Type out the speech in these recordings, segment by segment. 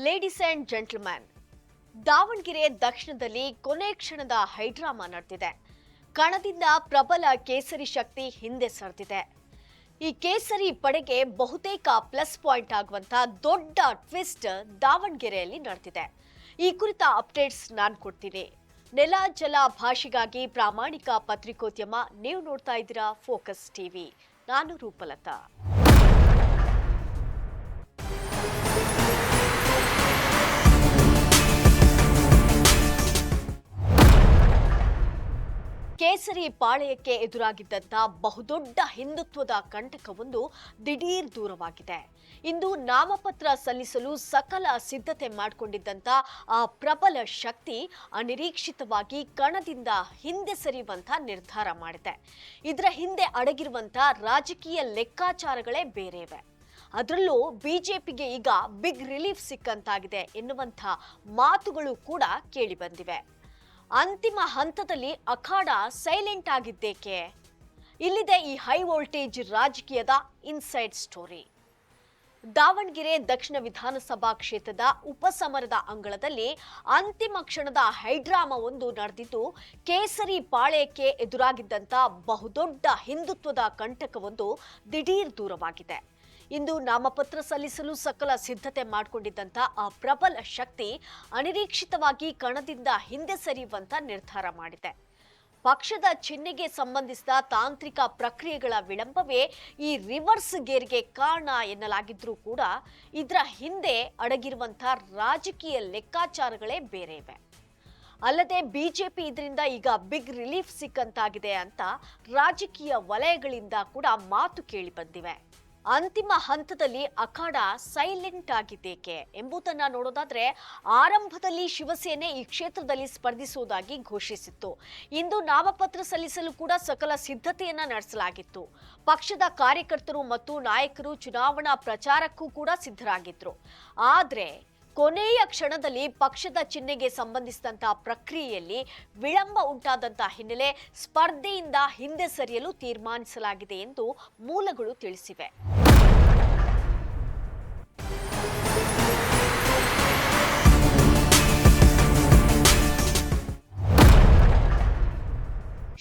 Ladies and gentleman, Davanagere ದಕ್ಷಿಣದಲ್ಲಿ ಕೊನೆ ಕ್ಷಣದ ಹೈಡ್ರಾಮಾ ನಡೆದಿದೆ. ಕಣದಿಂದ ಪ್ರಬಲ ಕೇಸರಿ ಶಕ್ತಿ ಹಿಂದೆ ಸರಿದಿದೆ. ಈ ಕೇಸರಿ ಪಡೆಗೆ ಬಹುತೇಕ ಪ್ಲಸ್ ಪಾಯಿಂಟ್ ಆಗುವಂತ ದೊಡ್ಡ ಟ್ವಿಸ್ಟ್ ದಾವಣಗೆರೆಯಲ್ಲಿ ನಡೆದಿದೆ. ಈ ಕುರಿತ ಅಪ್ಡೇಟ್ಸ್ ನಾನು ಕೊಡ್ತೀನಿ. ನೆಲ ಜಲ ಭಾಷೆಗಾಗಿ ಪ್ರಾಮಾಣಿಕ ಪತ್ರಿಕೋದ್ಯಮ. ನೀವು ನೋಡ್ತಾ ಇದ್ದೀರಾ ಫೋಕಸ್ ಟಿವಿ. ನಾನು ರೂಪಲತಾ. ಕೇಸರಿ ಪಾಳೆಯಕ್ಕೆ ಎದುರಾಗಿದ್ದಂಥ ಬಹುದೊಡ್ಡ ಹಿಂದುತ್ವದ ಕಂಟಕವೊಂದು ದಿಢೀರ್ ದೂರವಾಗಿದೆ. ಇಂದು ನಾಮಪತ್ರ ಸಲ್ಲಿಸಲು ಸಕಲ ಸಿದ್ಧತೆ ಮಾಡಿಕೊಂಡಿದ್ದಂಥ ಆ ಪ್ರಬಲ ಶಕ್ತಿ ಅನಿರೀಕ್ಷಿತವಾಗಿ ಕಣದಿಂದ ಹಿಂದೆ ಸರಿಯುವಂಥ ನಿರ್ಧಾರ ಮಾಡಿದೆ. ಇದರ ಹಿಂದೆ ಅಡಗಿರುವಂಥ ರಾಜಕೀಯ ಲೆಕ್ಕಾಚಾರಗಳೇ ಬೇರೆ ಇವೆ. ಅದರಲ್ಲೂ ಬಿಜೆಪಿಗೆ ಈಗ ಬಿಗ್ ರಿಲೀಫ್ ಸಿಕ್ಕಂತಾಗಿದೆ ಎನ್ನುವಂಥ ಮಾತುಗಳು ಕೂಡ ಕೇಳಿಬಂದಿವೆ. ಅಂತಿಮ ಹಂತದಲ್ಲಿ ಅಖಾಡ ಸೈಲೆಂಟ್ ಆಗಿದ್ದೇಕೆ? ಇಲ್ಲಿದೆ ಈ ಹೈ ವೋಲ್ಟೇಜ್ ರಾಜಕೀಯದ ಇನ್ಸೈಡ್ ಸ್ಟೋರಿ. ದಾವಣಗೆರೆ ದಕ್ಷಿಣ ವಿಧಾನಸಭಾ ಕ್ಷೇತ್ರದ ಉಪಸಮರದ ಅಂಗಳದಲ್ಲಿ ಅಂತಿಮ ಕ್ಷಣದ ಹೈಡ್ರಾಮಾ ಒಂದು ನಡೆದಿದ್ದು, ಕೇಸರಿ ಪಾಳೆಯಕ್ಕೆ ಎದುರಾಗಿದ್ದಂಥ ಬಹುದೊಡ್ಡ ಹಿಂದುತ್ವದ ಕಂಟಕವೊಂದು ದಿಢೀರ್ ದೂರವಾಗಿದೆ. ಇಂದು ನಾಮಪತ್ರ ಸಲ್ಲಿಸಲು ಸಕಲ ಸಿದ್ಧತೆ ಮಾಡಿಕೊಂಡಿದ್ದಂಥ ಆ ಪ್ರಬಲ ಶಕ್ತಿ ಅನಿರೀಕ್ಷಿತವಾಗಿ ಕಣದಿಂದ ಹಿಂದೆ ಸರಿಯುವಂತ ನಿರ್ಧಾರ ಮಾಡಿದೆ. ಪಕ್ಷದ ಚಿಹ್ನೆಗೆ ಸಂಬಂಧಿಸಿದ ತಾಂತ್ರಿಕ ಪ್ರಕ್ರಿಯೆಗಳ ವಿಳಂಬವೇ ಈ ರಿವರ್ಸ್ ಗೇರ್ಗೆ ಕಾರಣ ಎನ್ನಲಾಗಿದ್ರೂ ಕೂಡ ಇದರ ಹಿಂದೆ ಅಡಗಿರುವಂಥ ರಾಜಕೀಯ ಲೆಕ್ಕಾಚಾರಗಳೇ ಬೇರೆ ಇವೆ. ಅಲ್ಲದೆ ಬಿಜೆಪಿ ಇದರಿಂದ ಈಗ ಬಿಗ್ ರಿಲೀಫ್ ಸಿಕ್ಕಂತಾಗಿದೆ ಅಂತ ರಾಜಕೀಯ ವಲಯಗಳಿಂದ ಕೂಡ ಮಾತು ಕೇಳಿ ಬಂದಿವೆ. ಅಂತಿಮ ಹಂತದಲ್ಲಿ ಅಖಾಡ ಸೈಲೆಂಟ್ ಆಗಿದ್ದೇಕೆ ಎಂಬುದನ್ನ ನೋಡೋದಾದ್ರೆ, ಆರಂಭದಲ್ಲಿ ಶಿವಸೇನೆ ಈ ಕ್ಷೇತ್ರದಲ್ಲಿ ಸ್ಪರ್ಧಿಸುವುದಾಗಿ ಘೋಷಿಸಿತ್ತು. ಇಂದು ನಾಮಪತ್ರ ಸಲ್ಲಿಸಲು ಕೂಡ ಸಕಲ ಸಿದ್ಧತೆಯನ್ನ ನಡೆಸಲಾಗಿತ್ತು. ಪಕ್ಷದ ಕಾರ್ಯಕರ್ತರು ಮತ್ತು ನಾಯಕರು ಚುನಾವಣಾ ಪ್ರಚಾರಕ್ಕೂ ಕೂಡ ಸಿದ್ಧರಾಗಿದ್ರು. ಆದ್ರೆ ಕೊನೆಯ ಕ್ಷಣದಲ್ಲಿ ಪಕ್ಷದ ಚಿಹ್ನೆಗೆ ಸಂಬಂಧಿಸಿದಂತಹ ಪ್ರಕ್ರಿಯೆಯಲ್ಲಿ ವಿಳಂಬ ಉಂಟಾದಂತಹ ಹಿನ್ನೆಲೆ ಸ್ಪರ್ಧೆಯಿಂದ ಹಿಂದೆ ಸರಿಯಲು ತೀರ್ಮಾನಿಸಲಾಗಿದೆ ಎಂದು ಮೂಲಗಳು ತಿಳಿಸಿವೆ.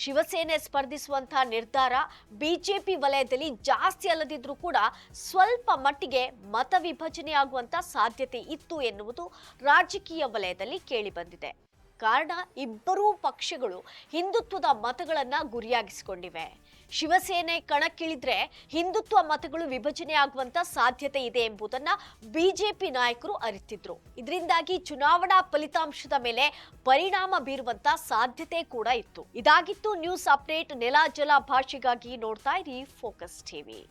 ಶಿವಸೇನೆ ಸ್ಪರ್ಧಿಸುವಂತಹ ನಿರ್ಧಾರ ಬಿಜೆಪಿ ವಲಯದಲ್ಲಿ ಜಾಸ್ತಿ ಅಲ್ಲದಿದ್ರೂ ಕೂಡ ಸ್ವಲ್ಪ ಮಟ್ಟಿಗೆ ಮತ ವಿಭಜನೆ ಆಗುವಂತ ಸಾಧ್ಯತೆ ಇತ್ತು ಎನ್ನುವುದು ರಾಜಕೀಯ ವಲಯದಲ್ಲಿ ಕೇಳಿಬಂದಿದೆ. ಕಾರಣ, ಇಬ್ಬರೂ ಪಕ್ಷಗಳು ಹಿಂದುತ್ವದ ಮತಗಳನ್ನ ಗುರಿಯಾಗಿಸಿಕೊಂಡಿವೆ. ಶಿವಸೇನೆ ಕಣಕ್ಕಿಳಿದ್ರೆ ಹಿಂದುತ್ವ ಮತಗಳು ವಿಭಜನೆ ಆಗುವಂತ ಸಾಧ್ಯತೆ ಇದೆ ಎಂಬುದನ್ನ ಬಿಜೆಪಿ ನಾಯಕರು ಅರಿತಿದ್ರು. ಇದರಿಂದಾಗಿ ಚುನಾವಣಾ ಫಲಿತಾಂಶದ ಮೇಲೆ ಪರಿಣಾಮ ಬೀರುವಂತ ಸಾಧ್ಯತೆ ಕೂಡ ಇತ್ತು. ಇದಾಗಿತ್ತು ನ್ಯೂಸ್ ಅಪ್ಡೇಟ್. ನೆಲ ಜಲ ಭಾಷೆಗಾಗಿ ನೋಡ್ತಾ ಇರಿ ಫೋಕಸ್ ಟಿವಿ.